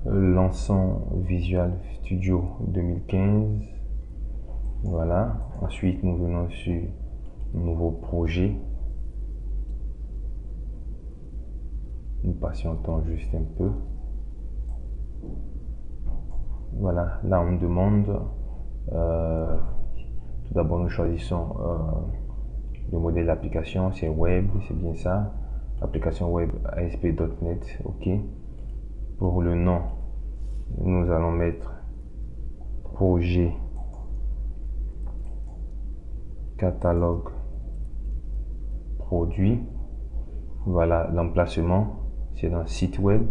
Lançons Visual Studio 2015. Voilà. Ensuite, nous venons sur Nouveau projet. Nous patientons juste un peu. Voilà. Là, on demande. Tout d'abord, nous choisissons le modèle d'application. C'est web, c'est bien ça. Application web ASP.NET. OK. Pour le nom, nous allons mettre projet catalogue produit. Voilà, l'emplacement, c'est dans site web.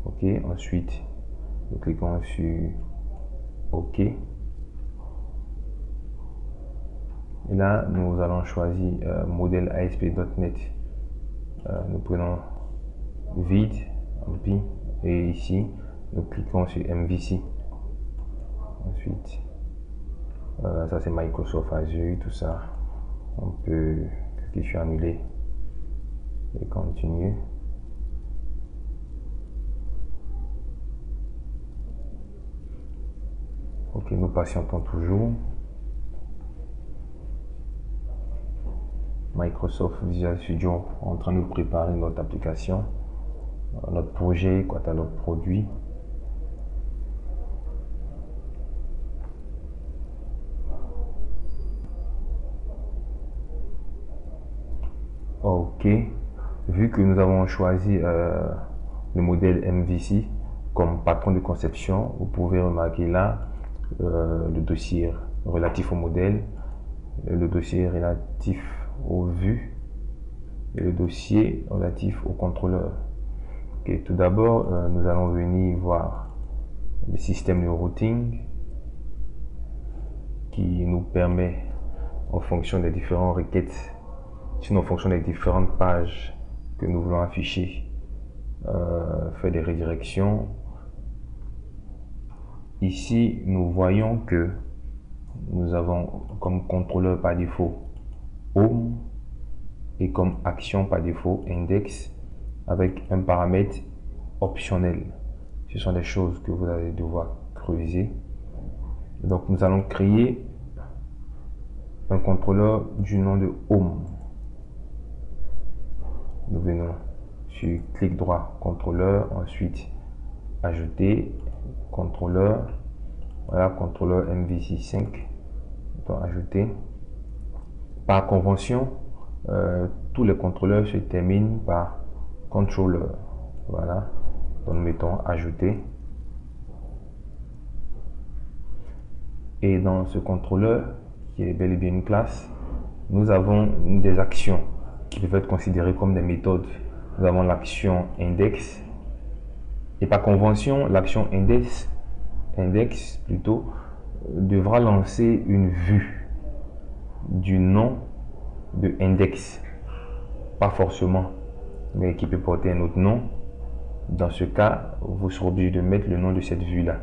OK. Ensuite, nous cliquons sur OK. Et là, nous allons choisir modèle ASP.NET. Nous prenons vide, empty, et ici, nous cliquons sur MVC. Ensuite, ça c'est Microsoft Azure, tout ça. On peut cliquer sur annuler et continuer. OK, nous patientons toujours. Microsoft Visual Studio en train de préparer notre application, notre projet, catalogue produit. OK, vu que nous avons choisi le modèle MVC comme patron de conception, vous pouvez remarquer là le dossier relatif au modèle, le dossier relatif aux vues et le dossier relatif au contrôleur. Okay, tout d'abord, nous allons venir voir le système de routing qui nous permet, en fonction des différentes requêtes, sinon en fonction des différentes pages que nous voulons afficher, faire des redirections. Ici, nous voyons que nous avons comme contrôleur par défaut Home et comme action par défaut Index avec un paramètre optionnel. Ce sont des choses que vous allez devoir creuser. Donc, nous allons créer un contrôleur du nom de Home. Nous venons sur clic droit contrôleur, ensuite ajouter contrôleur. Voilà, contrôleur MVC5. Donc, ajouter. Par convention, tous les contrôleurs se terminent par controller. Voilà, donc nous mettons ajouter. Et dans ce contrôleur, qui est bel et bien une classe, nous avons des actions qui peuvent être considérées comme des méthodes. Nous avons l'action index. Et par convention, l'action index plutôt, devra lancer une vue du nom de index. Pas forcément, mais qui peut porter un autre nom. Dans ce cas, vous serez obligé de mettre le nom de cette vue-là.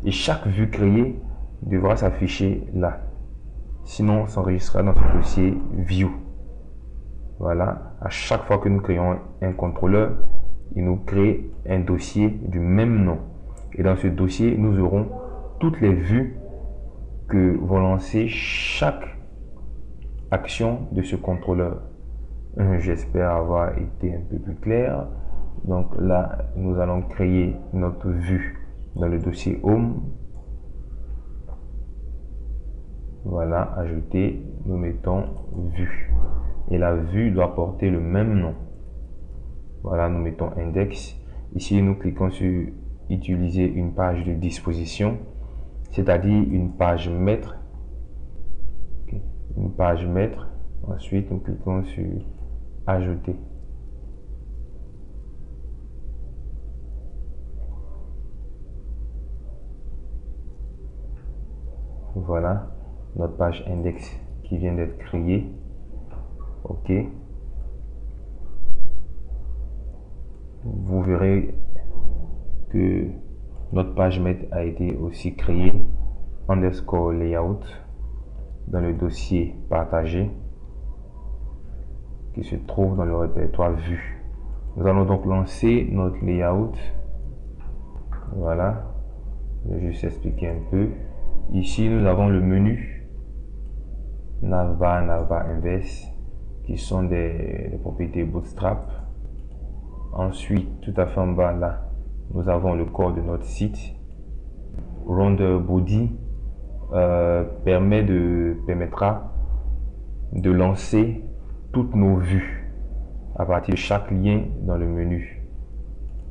Et chaque vue créée devra s'afficher là. Sinon, s'enregistrera dans ce dossier View. Voilà, à chaque fois que nous créons un contrôleur, il nous crée un dossier du même nom. Et dans ce dossier, nous aurons toutes les vues que vont lancer chaque action de ce contrôleur. J'espère avoir été un peu plus clair. Donc là, nous allons créer notre vue dans le dossier Home. Voilà, ajouter, nous mettons vue. Et la vue doit porter le même nom. Voilà, nous mettons index. Ici, nous cliquons sur utiliser une page de disposition, c'est-à-dire une page maître. Okay. Une page maître. Ensuite, nous cliquons sur ajouter. Voilà notre page index qui vient d'être créée. OK. Vous verrez que notre page maître a été aussi créée underscore layout dans le dossier partagé qui se trouve dans le répertoire vue. Nous allons donc lancer notre layout. Voilà, je vais juste expliquer un peu. Ici, nous avons le menu Navbar, Navbar Invest, qui sont des propriétés Bootstrap. Ensuite, tout à fait en bas là, nous avons le corps de notre site. Render Body permettra de lancer toutes nos vues à partir de chaque lien dans le menu.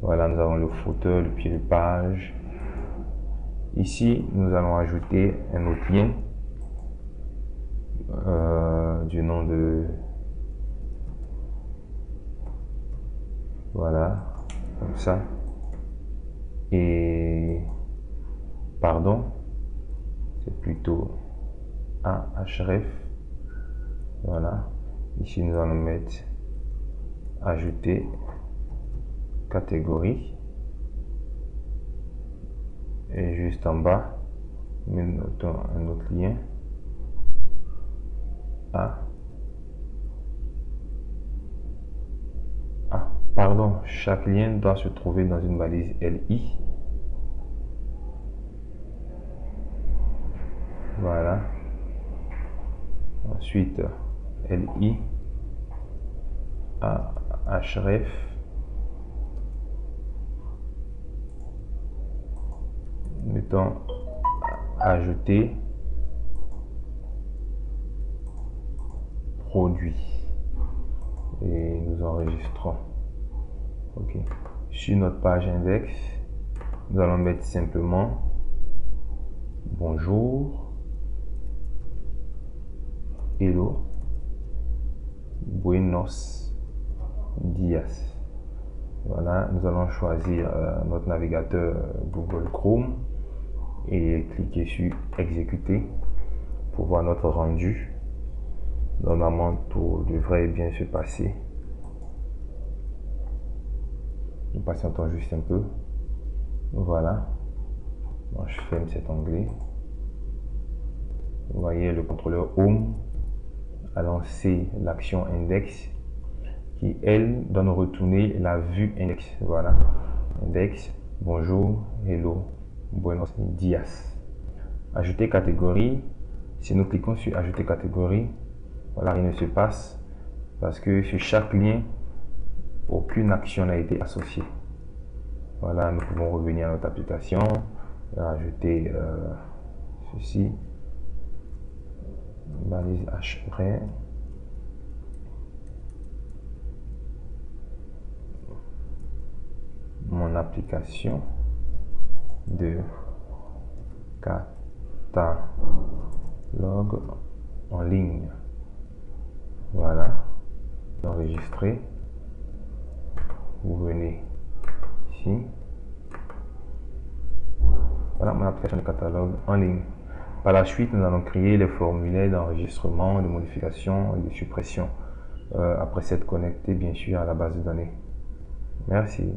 Voilà, nous avons le footer, le pied de page. Ici, nous allons ajouter un autre lien du nom de... Voilà, comme ça. Et... Pardon, c'est plutôt un href. Voilà. Ici, nous allons mettre ajouter catégorie. Et juste en bas, nous notons un autre lien. Pardon, chaque lien doit se trouver dans une balise LI. Voilà. Ensuite, LI, href, mettons ajouter produit et nous enregistrons. Ok. Sur notre page index, nous allons mettre simplement bonjour, hello, buenos dias. Voilà, nous allons choisir notre navigateur Google Chrome et cliquer sur exécuter pour voir notre rendu. Normalement, tout devrait bien se passer. Nous patientons juste un peu. Voilà. Bon, je ferme cet onglet. Vous voyez, le contrôleur Home a lancé l'action index qui, elle, doit nous retourner la vue index. Voilà. Index, bonjour, hello, buenos dias. Ajouter catégorie. Si nous cliquons sur ajouter catégorie, voilà, rien ne se passe parce que sur chaque lien, aucune action n'a été associée. Voilà, nous pouvons revenir à notre application, ajouter ceci, balise href, mon application de catalogue en ligne. Voilà, enregistrer. Vous venez ici. Voilà mon application de catalogue en ligne. Par la suite, nous allons créer les formulaires d'enregistrement, de modification et de suppression après s'être connecté bien sûr à la base de données. Merci.